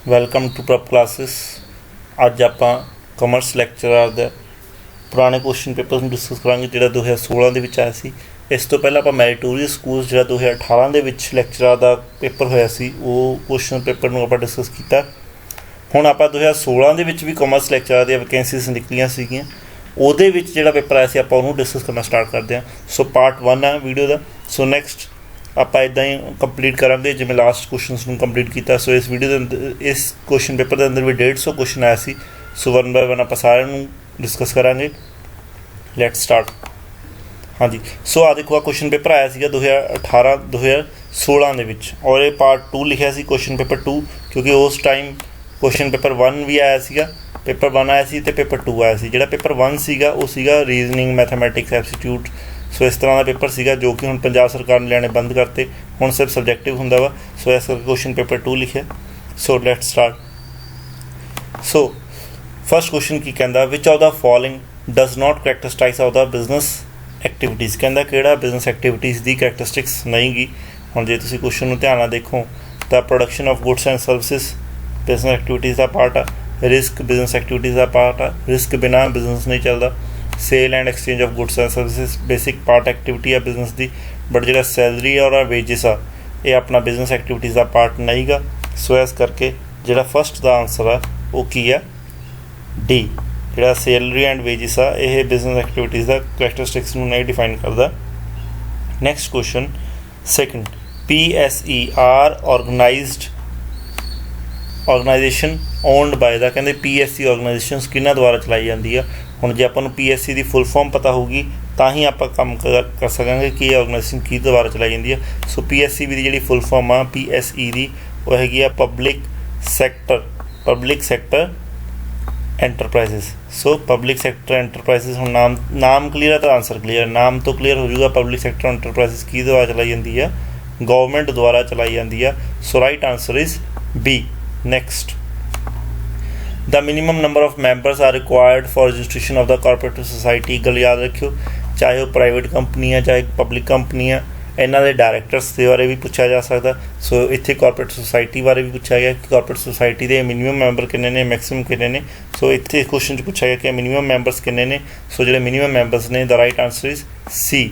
Welcome to prep classes. ਅੱਜ ਆਪਾਂ commerce lecturer ਦੇ ਪੁਰਾਣੇ ਕੁਐਸਚਨ ਪੇਪਰ ਨੂੰ ਡਿਸਕਸ ਕਰਾਂਗੇ ਜਿਹੜਾ 2016 ਦੇ ਵਿੱਚ ਆਇਆ ਸੀ। ਇਸ ਤੋਂ ਪਹਿਲਾਂ ਆਪਾਂ ਮੈਰੀਟੋਰੀਅਸ ਸਕੂਲਸ ਜਿਹੜਾ 2018 ਦੇ ਵਿੱਚ ਲੈਕਚਰਰ ਦਾ ਪੇਪਰ ਹੋਇਆ ਸੀ ਉਹ ਕੁਐਸਚਨ ਪੇਪਰ ਨੂੰ ਆਪਾਂ ਡਿਸਕਸ ਕੀਤਾ। ਹੁਣ ਆਪਾਂ 2016 ਦੇ ਵਿੱਚ ਵੀ ਕਮਰਸ ਲੈਕਚਰਰ ਦੀਆਂ ਵੈਕੈਂਸੀਜ਼ ਨਿਕਲੀਆਂ ਸੀਗੀਆਂ, ਉਹਦੇ ਵਿੱਚ ਜਿਹੜਾ ਪੇਪਰ ਆਇਆ ਸੀ ਆਪਾਂ ਉਹਨੂੰ ਡਿਸਕਸ ਕਰਨਾ ਸਟਾਰਟ ਕਰਦੇ ਹਾਂ। ਸੋ ਪਾਰਟ 1 ਆ ਵੀਡੀਓ ਦਾ। ਸੋ ਨੈਕਸਟ ਆਪਾਂ ਇੱਦਾਂ ਹੀ ਕੰਪਲੀਟ ਕਰਾਂਗੇ ਜਿਵੇਂ ਲਾਸਟ ਕੁਐਸਚਨਸ ਨੂੰ ਕੰਪਲੀਟ ਕੀਤਾ। ਸੋ ਇਸ ਵੀਡੀਓ ਦੇ ਅੰਦਰ ਇਸ ਕੁਐਸਚਨ ਪੇਪਰ ਦੇ ਅੰਦਰ ਵੀ 150 ਕੁਐਸਚਨ ਆਇਆ ਸੀ। ਸੋ 1 ਬਾਏ 1 ਆਪਾਂ ਸਾਰਿਆਂ ਨੂੰ ਡਿਸਕਸ ਕਰਾਂਗੇ। Let's start. ਹਾਂਜੀ, ਸੋ ਆ ਦੇਖੋ ਆ ਕੁਐਸਚਨ ਪੇਪਰ ਆਇਆ ਸੀਗਾ 2016 ਦੇ ਵਿੱਚ, ਔਰ ਇਹ ਪਾਰਟ 2 ਲਿਖਿਆ ਸੀ ਕੁਐਸਚਨ ਪੇਪਰ 2, ਕਿਉਂਕਿ ਉਸ ਟਾਈਮ ਕੁਐਸਚਨ ਪੇਪਰ 1 ਵੀ ਆਇਆ ਸੀਗਾ, ਪੇਪਰ 1 ਆਇਆ ਸੀ ਅਤੇ ਪੇਪਰ 2 ਆਇਆ ਸੀ। ਜਿਹੜਾ ਪੇਪਰ 1 ਸੀਗਾ ਉਹ ਸੀਗਾ ਰੀਜ਼ਨਿੰਗ, ਮੈਥਮੈਟਿਕਸ, ਐਪਟੀਟਿਊਡ। ਸੋ ਇਸ ਤਰ੍ਹਾਂ ਦਾ ਪੇਪਰ ਸੀਗਾ ਜੋ ਕਿ ਹੁਣ ਪੰਜਾਬ ਸਰਕਾਰ ਨੇ ਲੈਣੇ ਬੰਦ ਕਰਤੇ, ਹੁਣ ਸਿਰਫ ਸਬਜੈਕਟਿਵ ਹੁੰਦਾ ਵਾ। ਸੋ ਇਸ ਕਰਕੇ ਕੁਐਸਚਨ ਪੇਪਰ 2 ਲਿਖਿਆ। So let's start. So first question ਕੀ ਕਹਿੰਦਾ, which of the following does not characteristics of the business activities. ਕਹਿੰਦਾ ਕਿਹੜਾ ਬਿਜ਼ਨਸ ਐਕਟੀਵਿਟੀਜ਼ ਦੀ ਕਰੈਕਟਰਿਸਟਿਕਸ ਨਹੀਂ ਗੀ। ਹੁਣ ਜੇ ਤੁਸੀਂ ਕੁਐਸਚਨ ਨੂੰ ਧਿਆਨ ਨਾਲ ਦੇਖੋ ਤਾਂ production of goods and services business activities the part ਆ, ਰਿਸਕ ਬਿਜ਼ਨਸ ਐਕਟੀਵਿਟੀਜ਼ ਦਾ ਪਾਰਟ ਆ, ਰਿਸਕ ਬਿਨਾਂ ਬਿਜ਼ਨਸ ਨਹੀਂ ਚੱਲਦਾ। Sale and exchange of goods and services basic part activity ਆ ਬਿਜ਼ਨਸ ਦੀ, ਬਟ ਜਿਹੜਾ ਸੈਲਰੀ ਔਰ ਵੇਜਿਸ ਆ ਇਹ ਆਪਣਾ ਬਿਜ਼ਨਸ ਐਕਟੀਵਿਟੀਜ਼ ਦਾ ਪਾਰਟ ਨਹੀਂ ਗਾ। ਸੋ ਇਸ ਕਰਕੇ ਜਿਹੜਾ ਫਸਟ ਦਾ ਆਨਸਰ ਆ ਉਹ ਕੀ ਆ, ਡੀ। ਜਿਹੜਾ ਸੈਲਰੀ ਐਂਡ ਵੇਜਿਸ ਆ ਇਹ ਬਿਜ਼ਨਸ ਐਕਟੀਵਿਟੀਜ਼ ਦਾ ਕਰੈਕਟਰਿਸਟਿਕਸ ਨੂੰ ਨਹੀਂ ਡਿਫਾਈਨ ਕਰਦਾ। Next question second, PSE are organisation owned by the. ਕਹਿੰਦੇ PSE ਆਰਗੇਨਾਈਜੇਸ਼ਨਸ ਕਿਹਨਾਂ ਦੁਆਰਾ ਚਲਾਈ ਜਾਂਦੀ ਆ। ਹੁਣ ਜੇ ਆਪਾਂ ਨੂੰ PSE ਦੀ ਫੁੱਲ ਫਾਰਮ ਪਤਾ ਹੋਊਗੀ ਤਾਂ ਹੀ ਆਪਾਂ ਕੰਮ ਕਰ ਸਕਾਂਗੇ ਕਿ ਇਹ ਆਰਗੇਨਾਈਜੇਸ਼ਨ ਕੀ ਦੁਆਰਾ ਚਲਾਈ ਜਾਂਦੀ ਆ। ਸੋ PSE ਦੀ ਜਿਹੜੀ ਫੁੱਲ ਫਾਰਮ ਆ PSE ਦੀ ਉਹ ਹੈਗੀ ਆ public sector enterprises. So public sector enterprises. ਹੁਣ ਨਾਮ ਕਲੀਅਰ ਆ ਤਾਂ ਆਨਸਰ ਕਲੀਅਰ, ਨਾਮ ਤੋਂ ਕਲੀਅਰ ਹੋ ਜਾਊਗਾ ਪਬਲਿਕ ਸੈਕਟਰ ਐਂਟਰਪ੍ਰਾਈਜ਼ਸ ਕੀ ਦੁਆਰਾ ਚਲਾਈ ਜਾਂਦੀ ਆ, ਗਵਰਨਮੈਂਟ ਦੁਆਰਾ ਚਲਾਈ ਜਾਂਦੀ ਆ। So right answer is B। Next, the minimum number of members are required for registration of the cooperative society। ਗੱਲ ਯਾਦ ਰੱਖਿਓ, ਚਾਹੇ ਉਹ ਪ੍ਰਾਈਵੇਟ ਕੰਪਨੀ ਆ ਚਾਹੇ ਪਬਲਿਕ ਕੰਪਨੀ ਆ, ਇਹਨਾਂ ਦੇ ਡਾਇਰੈਕਟਰਸ ਦੇ ਬਾਰੇ ਵੀ ਪੁੱਛਿਆ ਜਾ ਸਕਦਾ। ਸੋ ਇੱਥੇ ਕਾਰਪੋਰੇਟ ਸੁਸਾਇਟੀ ਬਾਰੇ ਵੀ ਪੁੱਛਿਆ ਗਿਆ ਕਿ ਕਾਰਪੋਰੇਟ ਸੁਸਾਇਟੀ ਦੇ ਮਿਨੀਮਮ ਮੈਂਬਰ ਕਿੰਨੇ ਨੇ, ਮੈਕਸਿਮਮ ਕਿੰਨੇ ਨੇ। ਸੋ ਇੱਥੇ ਕੁਐਸਚਨ 'ਚ ਪੁੱਛਿਆ ਗਿਆ ਕਿ ਮਿਨੀਮਮ ਮੈਂਬਰਸ ਕਿੰਨੇ ਨੇ। ਸੋ ਜਿਹੜੇ ਮਿਨੀਮਮ ਮੈਂਬਰਸ ਨੇ the right answer is C।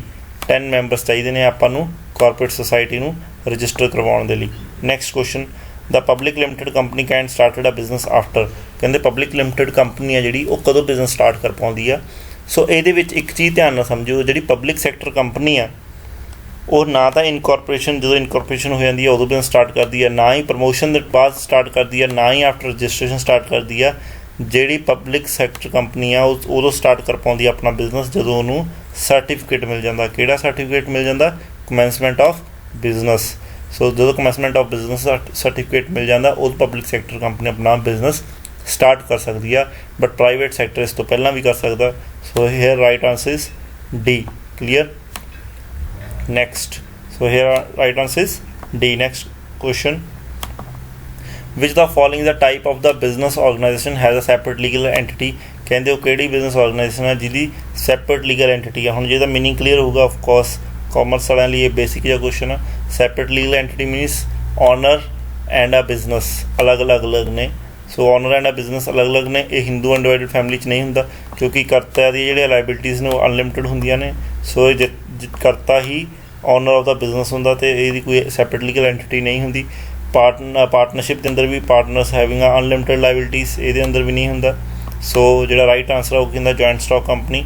10 members ਚਾਹੀਦੇ ਨੇ ਆਪਾਂ ਨੂੰ ਕਾਰਪੋਰੇਟ ਸੁਸਾਇਟੀ ਨੂੰ ਰਜਿਸਟਰ ਕਰਵਾਉਣ ਦੇ ਲਈ। Next question, the public limited company can started a business after. ਕਹਿੰਦੇ ਪਬਲਿਕ ਲਿਮਟਿਡ ਕੰਪਨੀ ਆ ਜਿਹੜੀ ਉਹ ਕਦੋਂ ਬਿਜ਼ਨਸ ਸਟਾਰਟ ਕਰ ਪਾਉਂਦੀ ਆ। ਸੋ ਇਹਦੇ ਵਿੱਚ ਇੱਕ ਚੀਜ਼ ਧਿਆਨ ਨਾਲ ਸਮਝੋ, ਜਿਹੜੀ ਪਬਲਿਕ ਸੈਕਟਰ ਕੰਪਨੀ ਆ ਉਹ ਨਾ ਤਾਂ ਇਨਕੋਰਪੋਰੇਸ਼ਨ, ਜਦੋਂ ਇਨਕੋਰਪੋਰੇਸ਼ਨ ਹੋ ਜਾਂਦੀ ਆ ਉਦੋਂ ਬਿਜ਼ਨਸ ਸਟਾਰਟ ਕਰਦੀ ਆ, ਨਾ ਹੀ ਪ੍ਰਮੋਸ਼ਨ ਦੇ ਬਾਅਦ ਸਟਾਰਟ ਕਰਦੀ ਆ, ਨਾ ਹੀ ਆਫਟਰ ਰਜਿਸਟ੍ਰੇਸ਼ਨ ਸਟਾਰਟ ਕਰਦੀ ਆ। ਜਿਹੜੀ ਪਬਲਿਕ ਸੈਕਟਰ ਕੰਪਨੀ ਆ ਉਹ ਉਦੋਂ ਸਟਾਰਟ ਕਰ ਪਾਉਂਦੀ ਆ ਆਪਣਾ ਬਿਜ਼ਨਸ ਜਦੋਂ ਉਹਨੂੰ ਸਰਟੀਫਿਕੇਟ ਮਿਲ ਜਾਂਦਾ। ਕਿਹੜਾ ਸਰਟੀਫਿਕੇਟ ਮਿਲ ਜਾਂਦਾ, ਕਮੈਂਸਮੈਂਟ ਆਫ ਬਿਜ਼ਨਸ। ਸੋ ਜਦੋਂ ਕਮੈਂਸਮੈਂਟ ਆਫ ਬਿਜ਼ਨਸ ਸਰਟੀਫਿਕੇਟ ਮਿਲ ਜਾਂਦਾ ਉਦੋਂ ਪਬਲਿਕ ਸੈਕਟਰ ਕੰਪਨੀ ਆਪਣਾ ਬਿਜ਼ਨਸ ਸਟਾਰਟ ਕਰ ਸਕਦੀ ਆ, ਬਟ ਪ੍ਰਾਈਵੇਟ ਸੈਕਟਰ ਇਸ ਤੋਂ ਪਹਿਲਾਂ ਵੀ ਕਰ ਸਕਦਾ। So here right answer is D। Clear. Next, so here right answer is D। Next question, which the following the type of the business organisation has a separate legal entity. ਕਹਿੰਦੇ ਉਹ ਕਿਹੜੀ business organisation ਹੈ ਜਿਹਦੀ separate legal NTT ਆ। ਹੁਣ ਜੇ ਇਹਦਾ meaning clear ਹੋਊਗਾ, ਆਫਕੋਰਸ ਕਾਮਰਸ ਵਾਲਿਆਂ ਲਈ ਇਹ ਬੇਸਿਕ ਜਿਹਾ ਕੁਐਸਚਨ ਆ। Separate legal entity means owner and a business ਅਲੱਗ ਨੇ। So owner and a business ਅਲੱਗ ਨੇ। ਇਹ ਹਿੰਦੂ ਅਨਡਿਵਾਈਡਡ ਫੈਮਿਲੀ 'ਚ ਨਹੀਂ ਹੁੰਦਾ ਕਿਉਂਕਿ ਕਰਤਾ ਦੀ ਜਿਹੜੀਆਂ ਲਾਇਬਿਲਿਟੀਜ਼ ਨੇ ਉਹ ਅਨਲਿਮਿਟਡ ਹੁੰਦੀਆਂ ਨੇ। ਸੋ ਇਹ ਕਰਤਾ ਹੀ ਓਨਰ ਆਫ ਦਾ ਬਿਜ਼ਨਸ ਹੁੰਦਾ ਅਤੇ ਇਹਦੀ ਕੋਈ ਸੈਪਰੇਟ ਲੀਗਲ ਐਂਟੀਟੀ ਨਹੀਂ ਹੁੰਦੀ। ਪਾਰਟਨਰਸ਼ਿਪ ਦੇ ਅੰਦਰ ਵੀ ਪਾਰਟਨਰਸ ਹੈਵਿੰਗ ਆ ਅਨਲਿਮਿਟਡ ਲਾਇਬਿਲਿਟੀਜ਼, ਇਹਦੇ ਅੰਦਰ ਵੀ ਨਹੀਂ ਹੁੰਦਾ। ਸੋ ਜਿਹੜਾ ਰਾਈਟ ਆਨਸਰ ਆ ਉਹ ਕਹਿੰਦਾ joint stock company.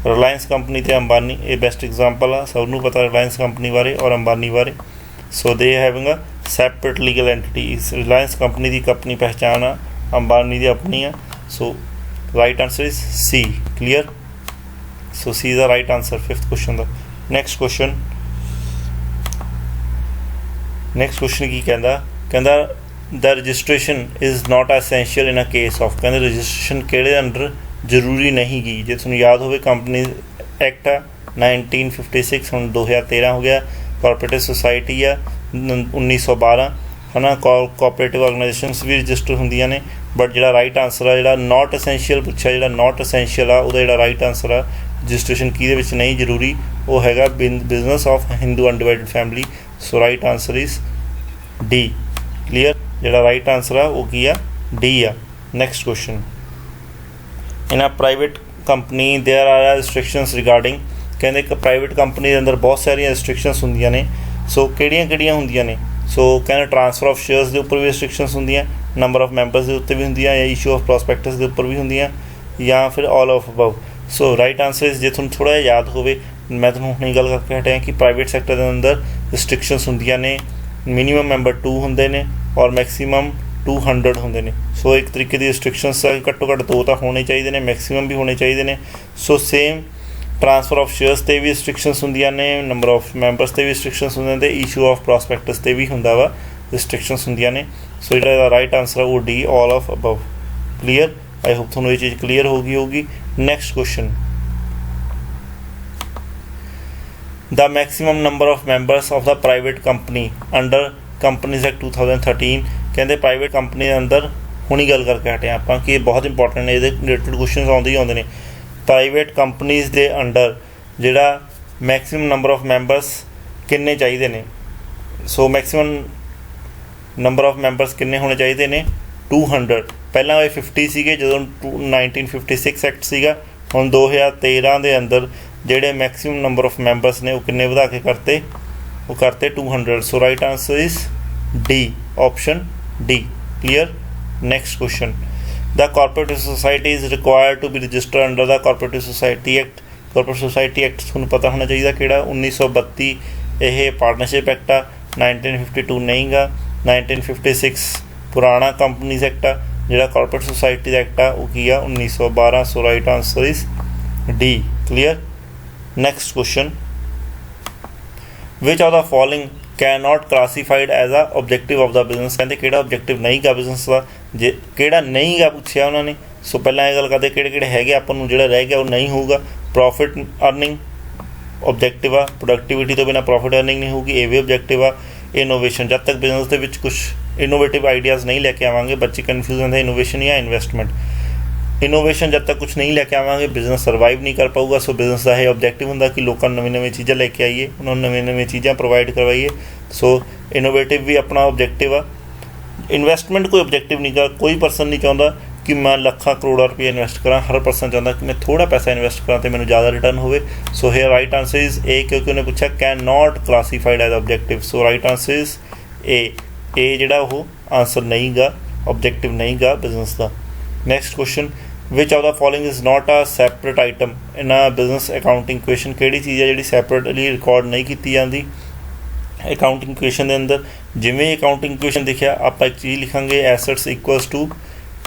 Reliance company ਅਤੇ ਅੰਬਾਨੀ ਇਹ ਬੈਸਟ ਐਗਜ਼ਾਮਪਲ ਆ, ਸਭ ਨੂੰ ਪਤਾ ਰਿਲਾਇੰਸ ਕੰਪਨੀ ਬਾਰੇ ਔਰ ਅੰਬਾਨੀ ਬਾਰੇ। So they having a separate legal entity. Reliance company ਦੀ ਆਪਣੀ ਪਹਿਚਾਣ ਆ, ਅੰਬਾਨੀ ਦੀ ਆਪਣੀ ਆ। So right answer is C। Clear. So C ਦਾ ਰਾਈਟ ਆਨਸਰ 5th ਕੁਐਸਚਨ ਦਾ। ਨੈਕਸਟ ਕੁਐਸਚਨ ਕੀ ਕਹਿੰਦਾ the registration is not essential in a case of. ਕਹਿੰਦੇ ਰਜਿਸਟ੍ਰੇਸ਼ਨ ਕਿਹੜੇ ਅੰਡਰ ਜ਼ਰੂਰੀ ਨਹੀਂ ਗੀ। ਜੇ ਤੁਹਾਨੂੰ ਯਾਦ ਹੋਵੇ ਕੰਪਨੀ ਐਕਟ ਆ 1956, ਹੁਣ 2013 ਹੋ ਗਿਆ। ਕੋਆਪਰੇਟਿਵ ਸੁਸਾਇਟੀ ਆ 1912 ਹੈ ਨਾ। ਕੋਆਪਰੇਟਿਵ ਆਰਗੇਨਾਈਜੇਸ਼ਨਸ ਵੀ ਰਜਿਸਟਰ ਹੁੰਦੀਆਂ ਨੇ, ਬਟ ਜਿਹੜਾ ਰਾਈਟ ਆਨਸਰ ਆ ਜਿਹੜਾ ਨਾਟ ਅਸੈਂਸ਼ੀਅਲ ਪੁੱਛਿਆ, ਜਿਹੜਾ ਨਾਟ ਅਸੈਂਸ਼ੀਅਲ ਆ ਉਹਦਾ ਜਿਹੜਾ ਰਾਈਟ ਆਨਸਰ ਆ ਰਜਿਸਟ੍ਰੇਸ਼ਨ ਕਿਹਦੇ ਵਿੱਚ ਨਹੀਂ ਜ਼ਰੂਰੀ, ਉਹ ਹੈਗਾ business of Hindu undivided family. So right answer is D। Clear. ਜਿਹੜਾ ਰਾਈਟ ਆਂਸਰ ਆ ਉਹ ਕੀ ਆ डी ਆ। Next question, in a private company there are restrictions regarding, ਕਹਿੰਦੇ ਇੱਕ ਪ੍ਰਾਈਵੇਟ ਕੰਪਨੀ ਦੇ ਅੰਦਰ ਬਹੁਤ ਸਾਰੀਆਂ ਰਿਸਟ੍ਰਿਕਸ਼ਨਸ ਹੁੰਦੀਆਂ ਨੇ। ਸੋ ਕਿਹੜੀਆਂ ਹੁੰਦੀਆਂ ਨੇ? ਸੋ ਕਹਿੰਦੇ ਟ੍ਰਾਂਸਫਰ ਆਫ ਸ਼ੇਅਰਸ ਦੇ ਉੱਪਰ ਵੀ ਰਿਸਟ੍ਰਿਕਸ਼ਨਸ ਹੁੰਦੀਆਂ, ਨੰਬਰ ਆਫ ਮੈਂਬਰਸ ਦੇ ਉੱਤੇ ਵੀ ਹੁੰਦੀਆਂ, ਜਾਂ ਇਸ਼ੂ ਆਫ ਪ੍ਰੋਸਪੈਕਟਸ ਦੇ ਉੱਪਰ ਵੀ ਹੁੰਦੀਆਂ, ਜਾਂ ਫਿਰ all of above. So right answer is, ਜੇ ਤੁਹਾਨੂੰ ਥੋੜ੍ਹਾ ਜਿਹਾ ਯਾਦ ਹੋਵੇ, ਮੈਂ ਤੁਹਾਨੂੰ ਹੁਣੇ ਗੱਲ ਕਰਕੇ ਹਟਿਆ ਕਿ ਪ੍ਰਾਈਵੇਟ ਸੈਕਟਰ ਦੇ ਅੰਦਰ ਰਿਸਟ੍ਰਿਕਸ਼ਨਸ ਹੁੰਦੀਆਂ ਨੇ, ਮਿਨੀਮਮ ਮੈਂਬਰ 2 ਹੁੰਦੇ ਨੇ ਔਰ ਮੈਕਸੀਮਮ 200 ਹੁੰਦੇ ਨੇ। ਸੋ ਇੱਕ ਤਰੀਕੇ ਦੀ ਰਿਸਟ੍ਰਿਕਸ਼ਨਸ ਘੱਟੋ ਘੱਟ 2 ਤਾਂ ਹੋਣੇ ਚਾਹੀਦੇ ਨੇ, ਮੈਕਸੀਮਮ ਵੀ ਹੋਣੇ ਚਾਹੀਦੇ ਨੇ। So same transfer of shares ते भी रिस्ट्रिक्शनस होंदियां ने, नंबर ऑफ मैंबरस ते भी रिस्ट्रिक्शनस होंदे ने, इशू ऑफ प्रॉस्पेक्टस ते भी हुंदा वा रिस्ट्रिक्शनस होंदियां ने। सो जिहड़ा राइट आंसर है वो D, all of above. Clear? I hope तुहानूं ये चीज़ क्लीयर होगी। Next question, the maximum number of members of the private company under companies act 2013, कहते प्राइवेट कंपनी के अंदर हुणी गल करके हटे आपां कि बहुत इंपॉर्टेंट ने, ये रिलेटेड क्वेश्चन आउंदे ही आउंदे ने। प्राइवेट कंपनीज़ के अंडर जिहड़ा मैक्सीमम नंबर ऑफ मैंबरस किन्ने चाहिए ने? सो मैक्सीमम नंबर ऑफ मैंबरस किन्ने होने चाहिए ने? 200। पहला 50 सीगे जो 1956 एक्ट सीगा, हुण 2013 के अंदर जिहड़े मैक्सीमम नंबर ऑफ मैंबरस ने वो किन्ने वधा के करते? वो करते 200। So right answer is D, option D. Clear? Next question, the cooperative society is required to be registered under the cooperative society act. Corporate society act तुहानूं पता होना चाहिए किहड़ा? 1932 यह पार्टनरशिप एक्ट आ। 1952 नहीं गा। 1956 पुराना कंपनीज एक्ट आ। जिहड़ा कॉर्पोरेट सोसाइटी एक्ट आ वो की आ 1912। So right answer is D. Clear? Next question, which of the following can not classified as a objective of the business, कहते किहड़ा ऑब्जेक्टिव नहीं गा बिजनेस का, जे किहड़ा नहीं गा पूछया उन्होंने। सो पहला ये गल करते किहड़े हैगे, आपां नूं जिहड़ा रह गया वो नहीं होगा। प्रॉफिट अर्निंग ऑब्जेक्टिव आ, प्रोडक्टिविटी तो बिना प्रॉफिट अर्निंग नहीं होगी, ये भी ऑब्जेक्टिव आ। इनोवेशन, जब तक बिजनेस के विच कुछ इनोवेटिव आइडियाज़ नहीं लैके आवांगे, बच्चे कन्फ्यूज होंदे इनोवेशन या इन्वेस्टमेंट। इनोवेशन जब तक कुछ नहीं लैके आवांगे बिजनेस सर्वाइव नहीं कर पाऊगा। सो बिजनेस का यह ऑब्जेक्टिव होंदा कि लोगों नवी नवी चीज़ां लैके आइए, उन्होंने नवी नवी चीज़ां प्रोवाइड करवाइए। सो इनोवेटिव भी अपना ऑब्जेक्टिव आ। इन्वेस्टमेंट कोई ऑब्जेक्टिव नहीं गा, कोई परसन नहीं चाहता कि मैं लाखां करोड़ां रुपये इन्वेस्ट करा, हर परसन चाहता कि मैं थोड़ा पैसा इन्वेस्ट करा तो मैंने ज़्यादा रिटर्न होवे। So here right answer is A, क्योंकि उन्हें पूछा can not classified as objective. So right answer is A जिहड़ा वो आंसर नहीं गा, ऑब्जेक्टिव नहीं गा बिजनेस का। Next question, which of the following is not a separate item in a business accounting equation, किहड़ी चीज़ है जी सैपरेटली रिकॉर्ड नहीं की जाती अकाउंटिंग इक्वेशन के अंदर। जिमें अकाउंटिंग इक्वेशन देखिया आप एक चीज़ लिखांगे, assets equals to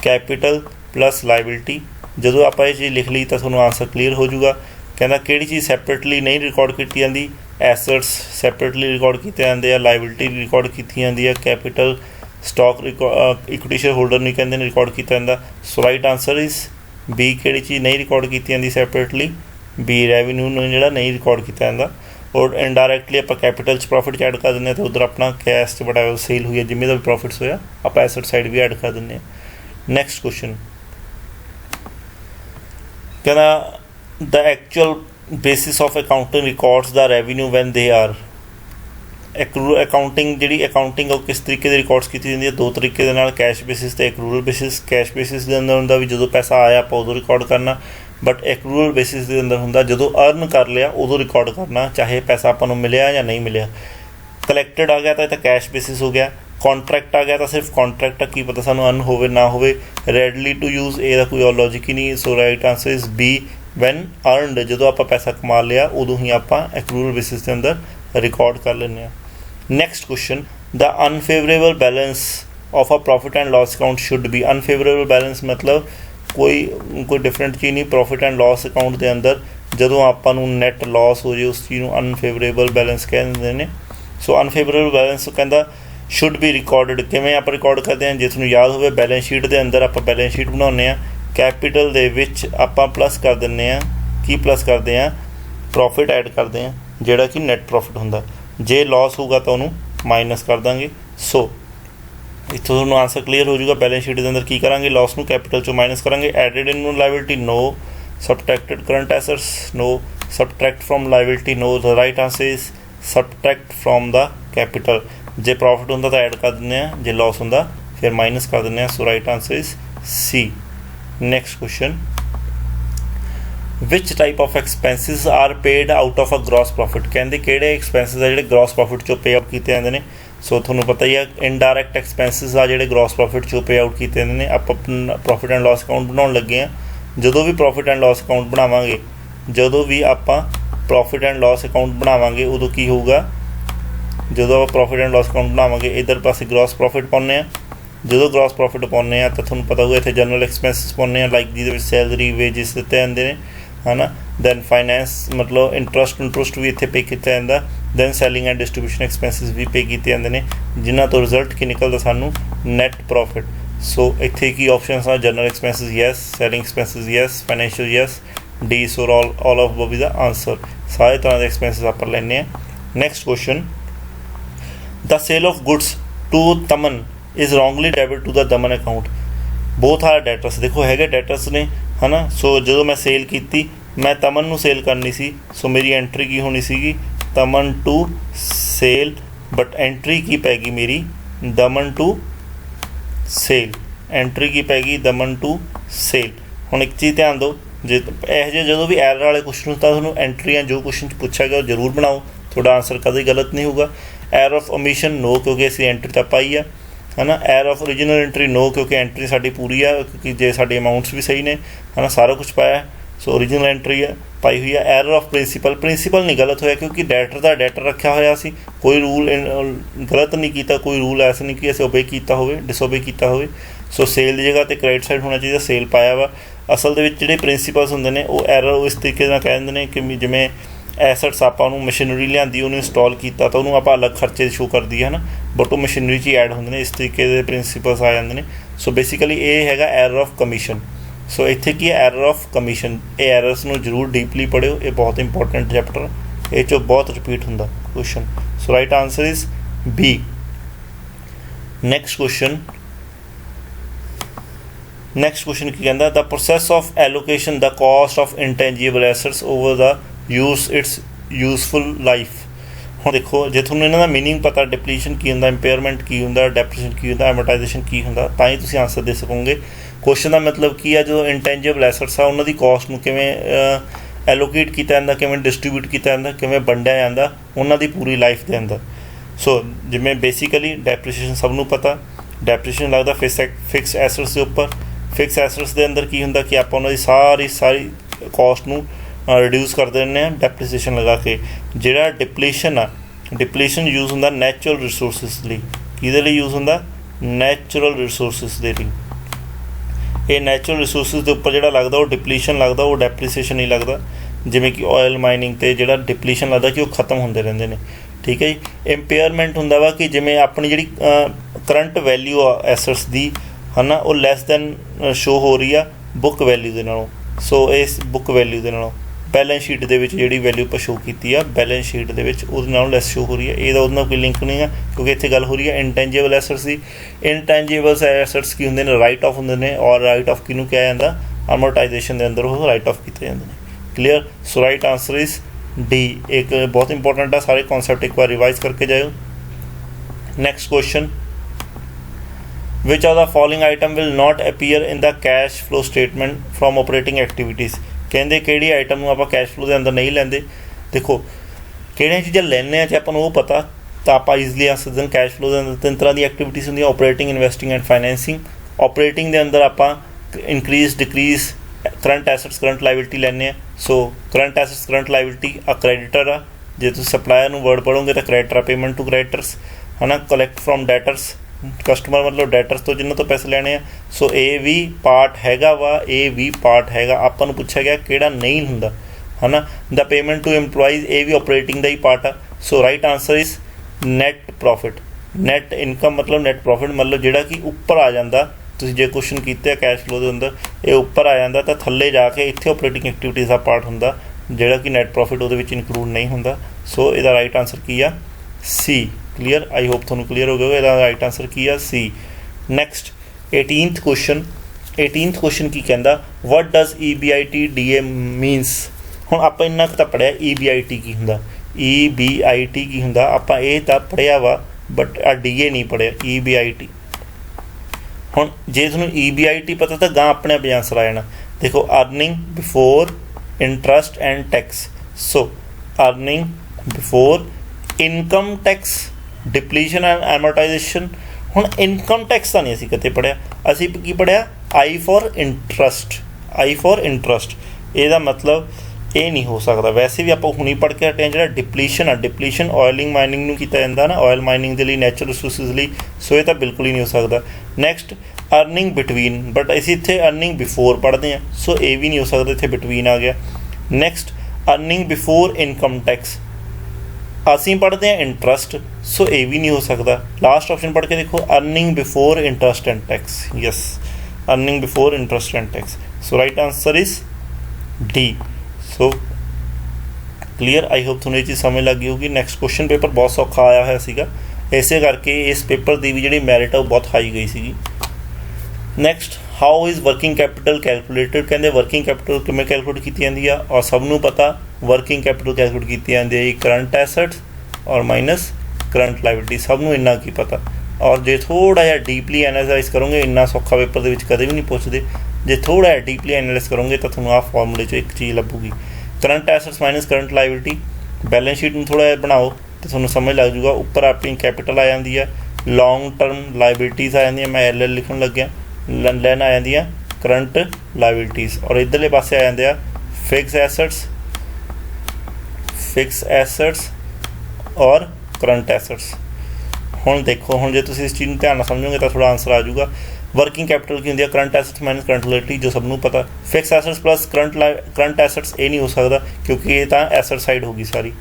capital plus liability. जो आप ये चीज़ लिख ली तो थोड़ा आंसर क्लीयर हो जाऊगा। कहना किहड़ी चीज़ सैपरेटली नहीं रिकॉर्ड की जाती? एसट्स सैपरेटली रिकॉर्ड किए जाते हैं, लाइबिलिटी रिकॉर्ड की जाती है, capital stock equity share holder नहीं कहते रिकॉर्ड किया जाता। सो राइट आंसर इज बी, किहड़ी चीज़ नहीं रिकॉर्ड की जाती सैपरेटली? बी, रेवन्यू जो नहीं रिकॉर्ड किया जाता। और इनडायरैक्टली आप कैपिटल प्रॉफिट ऐड कर दें तो उधर अपना कैश बड़ा सेल हुई है, जिम्मे का भी प्रॉफिट्स होया आप एसेट साइड भी ऐड कर दें। नैक्सट क्वेश्चन, कहना the actual basis of accounting records the revenue when they are. Accounting जी अकाउंटिंग किस तरीके की रिकॉर्ड्स की जाती है? दो तरीके दे, कैश बेसिस ते एक्रूरल बेसिस। कैश बेसिस के अंदर होंदा भी जो पैसा आया आप उदों रिकॉर्ड करना, बट एक्रूरल बेसिस के अंदर होंदा जो अर्न कर लिया उदों रिकॉर्ड करना, चाहे पैसा आपां नूं मिलिया या नहीं मिलिया। कलैक्टेड आ गया तो कैश बेसिस हो गया, कॉन्ट्रैक्ट आ गया तो सिर्फ कॉन्ट्रैक्ट की पता सानू अर्न होवे ना होवे। रेडली टू यूज़ ये कोई और लॉजिक ही नहीं। So right answer is B, when earned, जो आप पैसा कमा लिया उदों ही आप एक्रूरल बेसिस के अंदर रिकॉर्ड कर लें। Next question, the unfavourable balance of a profit and loss account should be. Unfavourable balance मतलब कोई डिफरेंट चीज़ नहीं। प्रॉफिट एंड लॉस अकाउंट के अंदर जो आपू नैट लॉस हो जाए उस चीज़ को अनफेवरेबल बैलेंस कह देंगे ने। सो अनफेवरेबल बैलेंस कहता शुड बी रिकॉर्डिड, किवें आप रिकॉर्ड करते हैं? जे तुहानूं याद होवे बैलेंस शीट के अंदर आप बैलेंस शीट बनाने, कैपिटल दे विच आप प्लस कर दें, की प्लस करते हैं? प्रॉफिट ऐड करते हैं जोड़ा कि नैट प्रॉफिट होंदा। जे लॉस होगा तो उन्होंने माइनस कर देंगे। सो इत्थों तुहानूं आंसर क्लीयर हो जाएगा। बैलेंस शीट के अंदर की करांगे? लॉस नूं कैपिटल चों माइनस करांगे। Added in liability no, subtracted current assets no, subtract from liability no. The right answer is subtract from the capital. जे प्रॉफिट होंदा तो ऐड कर दें, जे लॉस होंदा फिर माइनस कर दें। So right answer is C. Next question, which type of expenses are paid out of a gross profit. कहते किहड़े एक्सपेंसिज आ जिहड़े ग्रॉस प्रॉफिट चो पे आउट किए जाते हैं। सो तुहानूं पता ही है इनडायरैक्ट एक्सपेंसिज आ जिहड़े ग्रॉस प्रॉफिट चो पे आउट किए जाते हैं। आपां प्रॉफिट एंड लॉस अकाउंट बनाउण लगे हैं। जदों भी प्रॉफिट एंड लॉस अकाउंट बनावांगे, जदों भी आपां प्रॉफिट एंड लॉस अकाउंट बनावांगे उदों की होऊगा, जदों आप प्रॉफिट एंड लॉस अकाउंट बनावांगे इधर पासे ग्रॉस प्रॉफिट पाउने आ। जो ग्रॉस प्रॉफिट पाउने आ तो तुहानूं पता होगा इत्थे जनरल एक्सपेंसिस पाउने आ, लाइक जिहदे विच सैलरी वेजिस दित्ते जांदे ने, है ना। दैन फाइनैंस मतलब इंटरस्ट भी इत्थे पे किया जाता। Then selling and distribution expenses भी पे किए जाते हैं, जिन्हां तो रिजल्ट की निकलता सानू नैट प्रॉफिट। सो इत्थे की ऑप्शनस आ general expenses yes, selling expenses yes, financial yes, D. So all of B the answer. सारे तरह के एक्सपेंसिस आप लेने। Next question, the sale of goods to Taman is wrongly debit to the Daman account. Both are debtors, देखो है debtors ने, है ना। सो जो मैं सेल की, मैं तमन नूं सेल करनी सी, सो मेरी एंट्री की होनी सी तमन टू सेल, बट एंट्री की पैगी मेरी दमन टू सेल। एंट्री की पैगी दमन टू सेल। हुण एक चीज़ ध्यान दो, जे यह जो भी एरर वाले क्वेश्चन तो तुहानूं एंट्रियां जो क्वेश्चन पूछा गया जरूर बनाओ, थोड़ा आंसर कदे गलत नहीं होगा। एरर ऑफ ओमिशन नो, क्योंकि असीं एंट्री तो पाई है ना। Error of original entry no, क्योंकि एंट्री साडी पूरी है, क्योंकि जे साडे अमाउंट्स भी सही ने, है ना, सारा कुछ पाया। सो ओरिजिनल एंट्री है पाई हुई है। एरर ऑफ प्रिंसीपल नहीं गलत होया, क्योंकि डेटर का डेटर रखा होया सी, कोई रूल गलत नहीं किया, कोई रूल ऐसा नहीं कि असीं ओबे किया होवे, डिसओबे किया होवे। सो सेल की जगह तो क्रेडिट साइड होना चाहिए, सेल पाया वा। असल दे विच जिहड़े प्रिंसीपल्स हुंदे ने वो एरर इस तरीके नाल कह दिंदे ने कि जिवें एसट्स आपां नूं मशीनरी लिआंदी, उन्हें इंस्टॉल किया तो उन्होंने आप अलग खर्चे शो कर दी है ना, बट वो मशीनरी च ऐड होंगे ने, इस तरीके के प्रिंसीपल्स आ जाते हैं। सो बेसिकली ये हैगा एरर ऑफ कमीशन। सो इत्थे की है एरर ऑफ कमीशन। ये एरर्स नूं जरूर डीपली पढ़िओ, ये बहुत इंपॉर्टेंट चैप्टर, ये चो बहुत रिपीट होंदा question. So right answer is B. Next question, की कहता, the process of allocation the cost of intangible assets over the use its useful life. हुण देखो जे तुहानूं इन्हां दा मीनिंग पता, डिप्लीशन की हुंदा, इंपेयरमेंट की हुंदा, डेप्रीशिएशन की हुंदा, एमोटाइजेशन की हुंदा, तां ही तुसीं आंसर दे सकोगे। क्वेश्चन का मतलब की है, जो इंटेंजिबल एसेट्स आ उन्हां दी कॉस्ट नूं किवें एलोकेट किया जाता, किवें डिस्ट्रीब्यूट किया जाता, किवें वंडिया जाता उन्हां दी पूरी लाइफ दे अंदर। सो जिवें बेसिकली डेप्रीशिएशन सब नूं पता, डेप्रीशिएशन लगदा फिक्स एसेट्स के उपर। फिक्स एसेट्स के अंदर की हुंदा कि आपां उन्हां दी सारी कॉस्ट नूं रिड्यूस कर देने डेप्रीसीएशन लगा के। जिहड़ा डिप्लीशन आ, डिप्लीशन यूज़ होंदा नैचुरल रिसोर्सिस लई। किहदे लई यूज़ होंदा? नैचुरल रिसोर्सिस दे लई। ये नैचुरल रिसोर्सिस के उपर जिहड़ा लगदा वो डिप्लीशन लगदा, वो डेप्रीसीएशन नहीं लगदा। जिवें कि ऑयल माइनिंग ते जिहड़ा डिप्लीशन लगदा कि वो खत्म होंदे रहिंदे ने, ठीक है जी। इंपेयरमेंट हुंदा वा कि जिवें अपनी जिहड़ी करंट वैल्यू आ एसेट्स दी, है ना, वो लैस दैन शो हो रही आ बुक वैल्यू दे नालों। सो इस बुक वैल्यू दे नालों बैलेंस शीट दे विच जिहड़ी वैल्यू पर शो की है, बैलेंस शीट दे विच उहदे नालों लैस शो हो रही है। इहदा उहदे नाल कोई लिंक नहीं है, क्योंकि इत्थे गल हो रही है इंटेंजिबल एसेट्स की। इंटेंजिबल एसेट्स की हुंदे ने? राइट ऑफ हुंदे ने, और राइट ऑफ किहनूं किहा जांदा? अमोर्टाइजेशन दे अंदर वो राइट ऑफ कीते जांदे ने। Clear? So right answer is D. एक बहुत इंपॉर्टेंट है, सारे कॉन्सैप्ट एक बार रिवाइज करके जाओ। Next question, which of the following item will not appear in the cash flow statement from operating activities. कहते किहड़ी आइटम नूं आपां कैश फ्लो के अंदर नहीं लैंदे। देखो किहड़ियां चीज़ां लैने जे आपां नूं वो पता तो आप ईजिली आंसर दें। कैश फ्लो के अंदर 3 तरह की एक्टिविटीज़ होंदियां, operating, investing and financing. Operating के अंदर आपां increase decrease current assets current liability लैने। So current assets current liability आ क्रेडिटर आ, जे तुसीं सप्लायर नूं वर्ड पढ़ोगे तो क्रेडिटर आ, पेमेंट टू क्रेडिटर्स, है ना। कलैक्ट फ्रॉम डेटर्स, कस्टमर मतलब डेटर्स तो जिन्हों तो पैसे लेने हैं। सो ये भी पार्ट हैगा वा, ये भी पार्ट हैगा। आपां नूं पुछा गया किहड़ा नहीं हुंदा, है ना। द पेमेंट टू एम्पलॉइज, ये भी ऑपरेटिंग का ही पार्ट आ। So right answer is net profit. Net income मतलब नैट प्रॉफिट मतलब जिहड़ा कि उपर आ जांदा। तुसीं जे क्वेश्चन कीते कैश फ्लो के अंदर ये उपर आ जांदा तो थल्ले जाके इत्थे ऑपरेटिंग एक्टिविटीज़ का पार्ट हुंदा, जिहड़ा कि नैट प्रॉफिट उहदे विच इंक्लूड नहीं हुंदा। सो इहदा राइट आंसर की आ? सी। क्लीयर? आई होप तुहानूं क्लीयर हो गया। इहदा राइट आंसर की आ? सी। नैक्सट 18th क्वेश्चन की कहता, वट डज EBITDA मीनस। हुण आपां इन्ना कुछ पढ़िया EBIT की हुंदा, EBIT की हुंदा, आपां ये तां पढ़िया वा, बट DA नहीं पढ़िया। EBIT हुण जे तुहानूं EBIT पता तो गां अपने आप आंसर आ जाना। देखो earning before interest and tax, so earning before income tax depletion and amortisation. हुण इनकम टैक्स तो नहीं असीं कदे पढ़िया, असीं की पढ़िया I for interest, I for interest. ਇਹਦਾ मतलब ਇਹ नहीं हो सकता। वैसे भी आप ਹੁਣੀ पढ़ के हटे जो डिप्लीशन आ, डिप्लीशन ऑयलिंग माइनिंग में किया जाता ना, ऑयल माइनिंग के लिए नैचुरल रिसोर्सिस लिए, सो ये तो बिल्कुल ही नहीं हो सकता। नैक्सट अर्निंग बिटवीन, बट असीं इत्थे अर्निंग बिफोर पढ़ते हैं, सो ये भी नहीं हो सकता, इत्थे बिटवीन आ गया। Next earning before income tax, असीं पढ़ते हैं इंटरस्ट, सो ये भी नहीं हो सकता। लास्ट ऑप्शन पढ़ के देखो earning before interest and tax, yes earning before interest and tax, so right answer is D. So clear, I hope थोड़ी चीज़ समझ लग गई होगी। नैक्सट क्वेश्चन पेपर बहुत सौखा आया हुआ सीगा, इसे करके इस पेपर की भी जी मैरिट है वो बहुत हाई गई सी। Next how is working capital calculated, कहते वर्किंग कैपिटल किमें कैलकुलेट की जाती है, और सबनों पता वर्किंग कैपिटल कैलकुलेट की जाती है करंट एसैट्स और माइनस करंट लाइबिलिटी, सबनों इन्ना की पता। और जो थोड़ा जिहा डीपली एनालाइज करोगे, इन्ना सौखा पेपर के कदे भी नहीं पूछते, जो थोड़ा जिहा डीपली एनालाइज करोगे तो थोड़ा आ फॉर्मूले एक चीज़ लभूगी, current assets minus current liability. Balance sheet में थोड़ा जिहा बनाओ तो थोड़ा समझ लग जूगा। उपर अपनी कैपिटल आ जाती है, लॉन्ग टर्म लाइबिलिटीज़ आ जाती, मैं LL लिखन लग गया, लैन आ जाती करंट लाइबिलिटीज़, और इधरले पासे आ जाते फिक्स एसैट्स और करंट एसैट्स। हुण देखो, हुण जे तुसीं इस चीज़ ध्यान नाल समझोगे तो थोड़ा आंसर आ जाऊगा। वर्किंग कैपिटल की होंदी है current assets minus current liability, जो सबनों पता। फिक्स एसैट्स प्लस करंट एसैट्स ये नहीं हो सकता, क्योंकि ये तो एसैट साइड होगी सारी,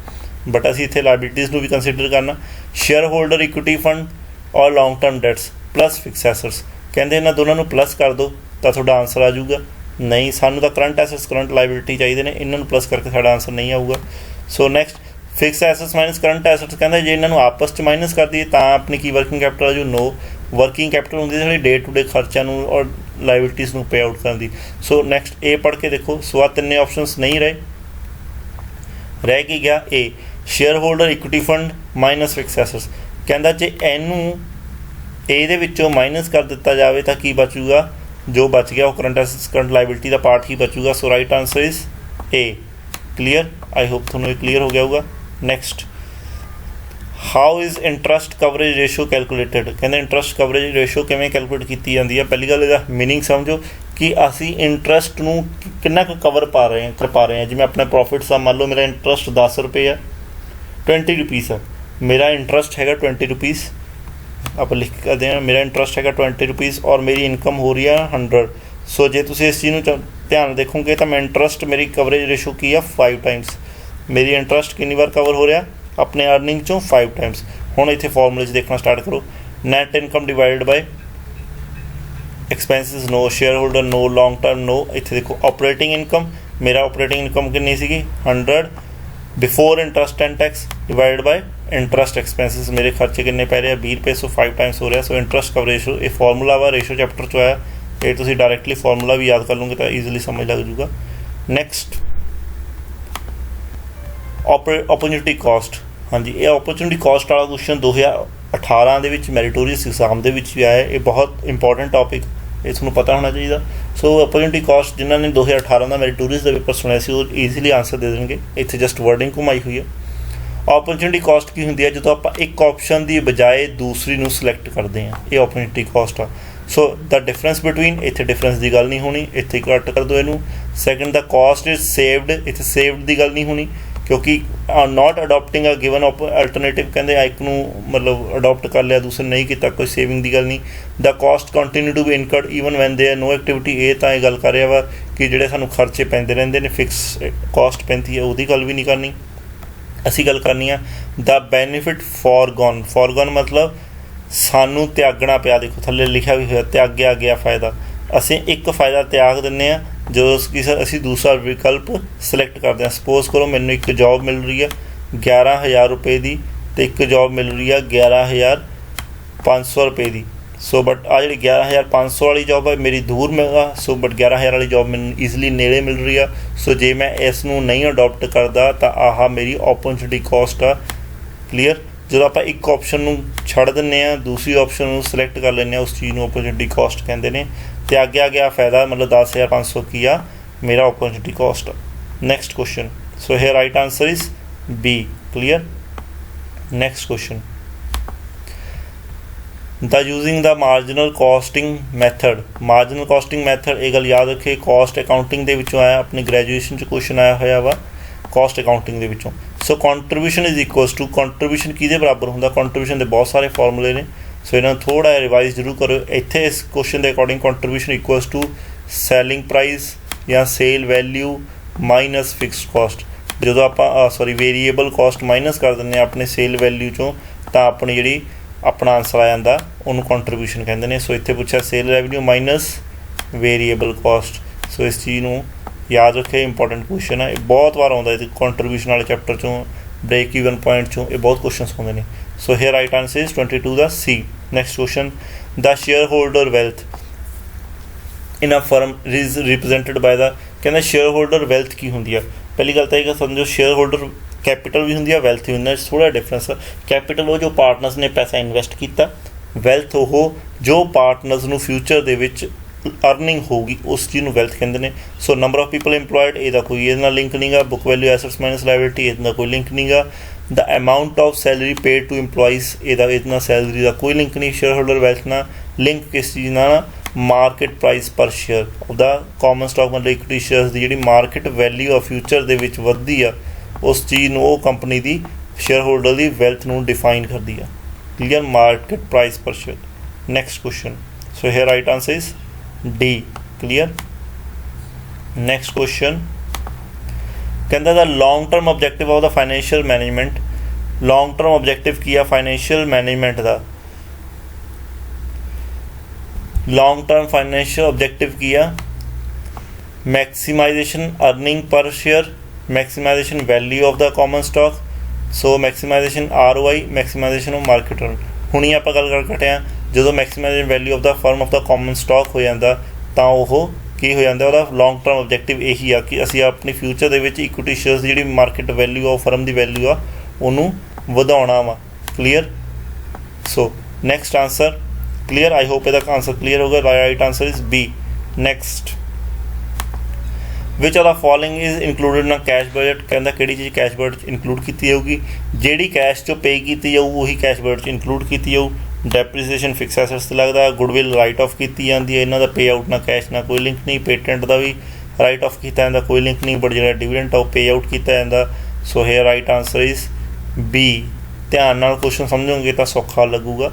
बट असीं इत्थे लाइबिलिटीज़ नूं भी कंसीडर करना। शेयर होल्डर इक्विटी फंड और long term debts plus fix assets, कहते इन्हां दोनों नूं प्लस कर दो तो तुहाडा आंसर आ जाऊगा। नहीं, सानूं तो करंट एसैट्स करंट लाइबिलिटी चाहिए ने, इन्हां नूं प्लस करके साडा आंसर नहीं आऊगा। So next fix assets minus current assets, कहते जे इन्हां नूं आपस च माइनस कर दईए तो अपनी की वर्किंग कैपिटल आ जाऊ। नो, वर्किंग कैपिटल होंगी साड़ी डे टू डे खर्चों और लाइबिलिटीज़ पे आउट करने की। सो नैक्सट ए पढ़ के देखो, सो आ तिने ऑप्शनस नहीं रह की गया ए, share holder equity fund minus fix assets. कहता जे इनू ए विचों माइनस कर दिता जाए तो की बचूगा, जो बच गया वो करंट एसैट्स करंट लाइबिलिटी का पार्ट ही बचूगा। So right answer is A. Clear, I hope थोड़ा ये क्लीयर हो गया होगा। Next how is interest coverage ratio calculated, कहते इंटरस्ट कवरेज रेशो किमें कैलकुलेट की जाती है। पहली गल इसका मीनिंग समझो कि असी इंटरस्ट नूं कितना कवर पा रहे हैं जिवें अपने प्रॉफिट्स आ, मान लो मेरा इंटरस्ट 10 रुपये है, 20 रुपीज़ है, मेरा इंटरस्ट है 20 रुपीज़, आप लिख कर दें मेरा इंटरस्ट है 20 रुपीज़ और मेरी इनकम हो रही है 100। सो जे तुसीं इस चीज़ नूं ध्यान देखोगे तो मैं इंटरस्ट मेरी कवरेज रेशो की है 5 टाइम्स, मेरी इंटरस्ट कितनी बार कवर हो रहा अपने अर्निंग चों 5 टाइम्स। हुण इत्थे फॉर्मूले देखना स्टार्ट करो, net income divided by expenses no, share holder no, long term no. इत्थे देखो ऑपरेटिंग इनकम, मेरा ऑपरेटिंग इनकम कितनी सी 100 before interest and tax divided by interest expenses, मेरे खर्चे कितने पै रहे हैं 20 रुपये, सो 5 टाइम्स हो रहा। सो इंटरस्ट कवरेज रेशो ये फॉर्मूला वा रेशो चैप्टर चो आया, ये तुसीं डायरैक्टली फॉर्मूला भी याद कर लूँगे तो ईजिली समझ लग जूगा। नैक्सट अपॉर्चुनिटी कॉस्ट, हाँ जी ये अपॉर्चुनिटी कॉस्ट वाला क्वेश्चन 2018 ਦੇ ਵਿੱਚ मैरिटोरियस एग्जाम ਦੇ ਵਿੱਚ भी आया, ये बहुत इंपॉर्टेंट टॉपिक, ये ਤੁਹਾਨੂੰ पता होना चाहिए। सो अपॉर्चुनिटी कॉस्ट जिन्होंने 2018 का मैरिटोरियस का पेपर सुनिया सी वो ईजिली आंसर दे देंगे, इतने जस्ट वर्डिंग घुमाई हुई है। अपॉर्चुनिटी कॉस्ट की होंगी है जो आप एक ऑप्शन की बजाय दूसरी नूं सिलेक्ट करते हैं, ये अपॉर्चुनिटी कॉस्ट आ। सो द डिफरेंस बिटवीन, इतने डिफरेंस की गल नहीं होनी, इतने कट कर दो इनू। Second the cost is saved, इतने सेव्ड की गल नहीं होनी क्योंकि not adopting a given alternative, कहते एक नूं मतलब अडोप्ट कर लिया दूसरे नहीं किया, कोई सेविंग की गल नहीं। The cost continue to be incurred even when they no activity, ये तो गल कर रहा वा कि जोड़े सानू खर्चे पैंदे रहंदे ने, फिक्स कॉस्ट पैंती है, उसकी गल भी नहीं करनी। असी गल करनी है द बेनीफिट फॉरगॉन मतलब सानू त्यागना पिया, देखो थले लिखा भी हुआ त्यागया गया फ़ायदा, असी एक फ़ायदा त्याग दिंदे आ जो असी दूसरा विकल्प सिलेक्ट करते हैं। सपोज करो मैनू एक जॉब मिल रही है 11,000 रुपये की, तो एक जॉब मिल रही है 11,500 रुपये की। सो बट आ जी 11,500 वाली जॉब है मेरी दूर मिलगा, सो बट 11,000 वाली जॉब मैनू ईजिली नेड़े मिल रही है। सो जे मैं इसनूं नहीं अडोप्ट करता तो आह मेरी अपॉर्चुनिटी कॉस्ट आ। क्लीयर, ਜਦੋਂ ਆਪਾਂ ਇੱਕ ਆਪਸ਼ਨ ਨੂੰ ਛੱਡ ਦਿੰਦੇ ਹਾਂ दूसरी ਆਪਸ਼ਨ ਨੂੰ ਸਿਲੈਕਟ ਕਰ ਲੈਂਦੇ ਹਾਂ ਉਸ ਚੀਜ਼ ਨੂੰ ਓਪਰਚੁਨਿਟੀ ਕਾਸਟ ਕਹਿੰਦੇ ਨੇ ਤੇ ਅੱਗੇ ਆ ਗਿਆ ਫਾਇਦਾ ਮਤਲਬ 10,500 ਕੀ ਆ ਮੇਰਾ opportunity cost. Next question so here right answer is B clear. Next question the using the marginal costing method. Marginal costing method ये गल याद रखे कॉस्ट अकाउंटिंग दे विचों आया अपनी ग्रैजुएशन च क्वेश्चन आया होया वा कॉस्ट अकाउंटिंग दे विचों। So contribution is equals to contribution किहदे बराबर हुंदा कंट्रीब्यूशन दे बहुत सारे फॉर्मूले ने सो इन्हां थोड़ा रिवाइज जरूर करो। इत्थे इस क्वेश्चन के according contribution equals to selling price या sale value minus fixed cost. जो आप वेरीएबल कॉस्ट माइनस कर दें अपने सेल वैल्यू चों तो अपनी जी अपना आंसर आ जाता उन्होंने कंट्रीब्यूशन कहते हैं। सो इतने पूछा sale revenue minus variable cost. So इस चीज़ को याद रखे इंपॉर्टेंट क्वेश्चन है बहुत बार आता है कंट्रीब्यूशन वाले चैप्टर चों ब्रेक इवन पॉइंट चों ये बहुत क्वेश्चन आते हैं। So here right answer is 22 the C. Next question the share holder wealth in a firm is represented by the कहना शेयर होल्डर वेल्थ की होंगी है। पहली गल तो यह समझो शेयर होल्डर कैपिटल भी होंगी है वैल्थ भी होंगी थोड़ा डिफरेंस है। कैपिटल वो जो पार्टनर्स ने पैसा इन्वेस्ट किया वैल्थ वो जो पार्टनर्स नू फ्यूचर दे विच अर्निंग होगी उस चीज़ वैल्थ कहते हैं। So number of people employed ਇਹਦਾ कोई ये लिंक नहीं गा। Book value assets minus liability इसका कोई लिंक नहीं गा। The amount of salary paid to employees इसका सैलरी का कोई लिंक नहीं। शेयर होल्डर वेल्थ ना लिंक किस चीज़ ना market price per share of the common stock मतलब इक्विटी शेयर्स की जी मार्केट वैल्यू आ फ्यूचर दे विच वधदी आ उस चीज़ वो कंपनी की शेयर होल्डर की वैल्थ नू डिफाइन करती है। Clear market price per share. Next question so here right answer is D clear. Next question कहता the long term objective of the financial management. Long term objective की है financial management का long term financial objective किया maximisation earning per share maximisation value of the common stock. So maximisation ROI maximisation of market run. हुणी आप गल कर कटे जो maximization value of the firm of the common stock हो जाता तो वह की हो जाता है लॉन्ग टर्म ऑब्जेक्टिव यही आ कि असी अपनी फ्यूचर के इक्विटी शेयर्स की जी मार्केट वैल्यू आ फर्म की वैल्यू आ उन्होंने वधाउणा वा। Clear. So next answer clear. I hope इसका आंसर क्लीयर होगा। Right answer is B. Next which are the following is included ना कैश बजट। कहता कि चीज़ कैश बजट इंक्लूड की जाऊगी जी कैश चो पे की जाऊ वही कैश बजट इंक्लूड की जाऊ। डेप्रीसीएशन फिक्स एसेट्स से लगता गुडविल राइट ऑफ की जाती है इन्हों का पे आउट ना कैश ना कोई लिंक नहीं। पेटेंट का भी राइट ऑफ किया जाता कोई लिंक नहीं बट जो डिविडेंट वो पे आउट किया जाता। So here right answer is B. ध्यान नाल क्वेश्चन समझोगे तो सौखा लगूगा।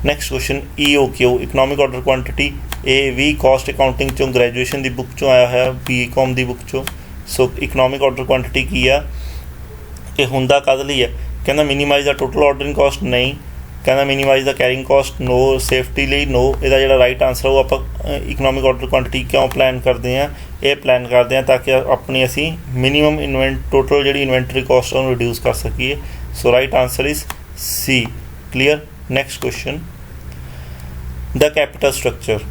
Next question EOQ economic order quantity ये भी कॉस्ट अकाउंटिंग चों ग्रैजुएशन की बुक चों आया है BCom की बुक चों। सो इकनॉमिक ऑर्डर क्वांटिटी की आ ये हुंदा कद लई है कहना minimize the total ordering cost नहीं कहना minimize the carrying cost no safety ਲਈ नो। ਇਹਦਾ ਜਿਹੜਾ ਰਾਈਟ ਆਨਸਰ ਉਹ ਆਪਾਂ ਇਕਨੋਮਿਕ ਆਰਡਰ ਕੁਆਂਟੀਟੀ ਕਿਉਂ ਪਲਾਨ ਕਰਦੇ ਆ ਇਹ ਪਲਾਨ ਕਰਦੇ ਆ ਤਾਂ ਕਿ ਆਪਣੀ ਅਸੀਂ ਮਿਨੀਮਮ ਟੋਟਲ ਜਿਹੜੀ ਇਨਵੈਂਟਰੀ ਕਾਸਟ ਉਹਨੂੰ ਰਿਡਿਊਸ ਕਰ ਸਕੀਏ। ਸੋ right answer is C clear. Next question the capital structure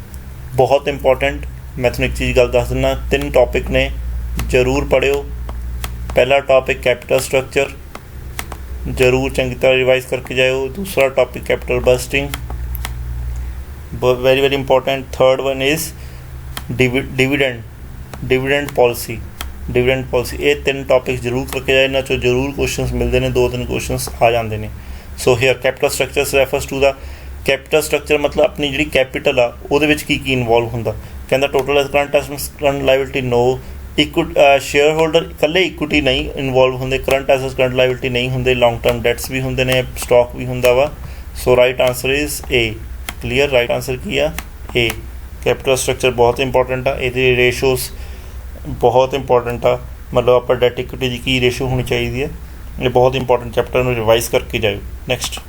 बहुत इंपॉर्टेंट। मैं तुम्हें एक चीज़ गल दस दिना 3 टॉपिक ने जरूर पढ़ियो। पहला टॉपिक कैपिटल स्ट्रक्चर जरूर चंगी तरह रिवाइज करके जाओ। दूसरा topic capital budgeting very very important. Third one is dividend policy ये 3 टॉपिक जरूर करके जाए इन्होंने चो जरूर क्वेश्चन मिलते हैं 2-3 क्वेश्चन आ जाते हैं। So here capital structure refers to the capital structure मतलब अपनी जी कैपिटल आ वो की इनवॉल्व होंगे। कहता total current assets current liability नो। शेयर होल्डर कल्ले इक्विटी नहीं इनवॉल्व होंगे। करंट एसेट्स करंट लाइबिलिटी नहीं होंगे। लॉन्ग टर्म डेट्स भी होंगे ने स्टॉक भी होंगे वा। So right answer is A clear. Right answer की आ ए। कैपिटल स्ट्रक्चर बहुत इंपॉर्टेंट आ ये रेशोज बहुत इंपॉर्टेंट आ मतलब आप डेट इक्विटी की रेशो होनी चाहिए है। ये बहुत इंपॉर्टेंट चैप्टर में रिवाइज करके जाओ। नैक्सट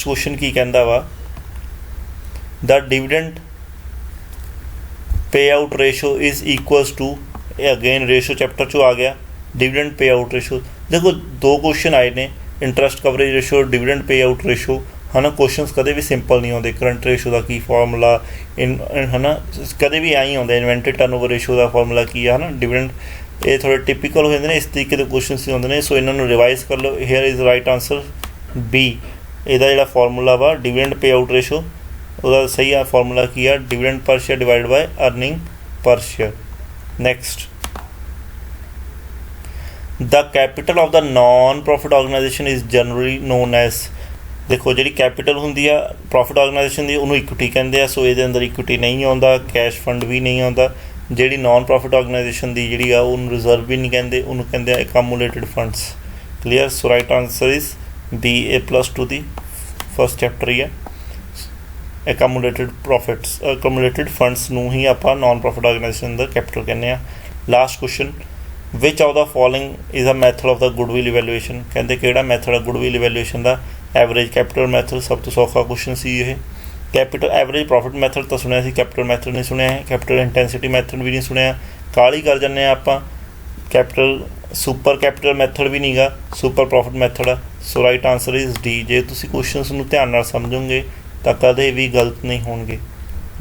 क्वेश्चन की कहता वा the dividend pay out ratio is equals to again ratio chapter चो आ गया। डिविडेंड पे आउट रेशो देखो 2 क्वेश्चन आए ने interest coverage ratio dividend pay out ratio है ना। क्वेश्चन कदे भी सिंपल नहीं आते। करंट रेशो का की फॉर्मूला है ना कदे भी आई आते। इन्वेंटरी टर्नओवर रेशो का फॉर्मूला की है ना। डिविडेंड ये थोड़े टिपिकल हो जाते हैं, इस तरीके के क्वेश्चन ही होंगे ने। सो इन्होंने रिवाइज कर लो। Here is right answer B. ਇਹਦਾ ਜਿਹੜਾ ਫਾਰਮੂਲਾ ਵਾ ਡਿਵੀਡੈਂਡ ਪੇ ਆਊਟ ਰੇਸ਼ੋ, ਉਹਦਾ ਸਹੀ ਆ ਫਾਰਮੂਲਾ ਕੀ ਆ, dividend per share divide by earning per share. Next, the capital of the non profit organisation is generally known as. देखो जी कैपिटल होंगी आ प्रॉफिट ऑर्गेनाइजेशन की, उन्होंने इक्विटी कहते हैं। सो ये अंदर इक्विटी नहीं आता, कैश फंड भी नहीं आता। जी नॉन प्रॉफिट ऑर्गेनाइजेशन की जी उन्होंने रिजर्व भी नहीं कहते, उन्होंने कहते हैं accumulated funds. Clear. So right answer is B. A+2 दी फर्स्ट चैप्टर ही है। एकमुलेटेड प्रॉफिट्स एकमुलेटेड फंड्स नूं ही आप नॉन प्रॉफिट ऑर्गेनाइजेशन का कैपिटल कहने हैं। Last question, which of the following is a method of the goodwill evaluation. कहते किहड़ा मैथड है गुडविल इवैल्यूएशन का? एवरेज कैपिटल मैथड, सब तो सौखा क्वेश्चन सी ये। कैपिटल एवरेज प्रॉफिट मैथड तो सुनिया सी, कैपिटल मैथड नहीं सुनिया है। कैपिटल इंटेंसिटी मैथड भी नहीं सुनिया, काली कर जाने आप। कैपिटल सुपर कैपिटल मैथड भी नहीं गा, सुपर प्रॉफिट मैथड है। सो राइट आंसर इज़ डी। जे तुसीं क्वेश्चनस नूं ध्यान नाल समझोगे तो कदे भी गलत नहीं होणगे।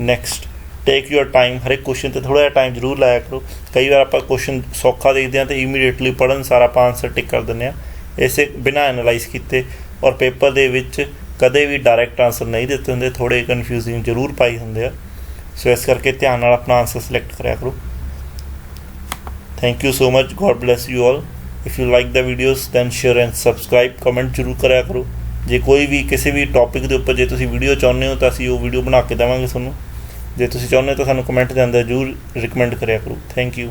Next, take your time. हर एक क्वेश्चन पर थोड़ा जिहा टाइम जरूर लाया करो। कई बार आप क्वेश्चन सौखा देखते हैं तो इमीडिएटली पढ़न सारा आप आंसर टिक कर दें, इसे बिना एनालाइज किए। और पेपर दे विच कदे भी डायरैक्ट आंसर नहीं देते होंगे, थोड़े कन्फ्यूजिंग जरूर पाई होंगे। सो इस करके ध्यान नाल अपना आंसर सिलेक्ट कराया करो। Thank you so much. God bless you all. If you like the videos then share and subscribe. Comment जरूर कराया करो। जे कोई भी किसी भी टॉपिक के उपर जे तुसीं वीडियो चाहुंदे हो तो असीं वो वीडियो बना के देवांगे तुहानूं। जे तुसीं चाहुंदे हो तो सानूं कमेंट के अंदर जरूर रिकमेंड कराया करो। Thank you.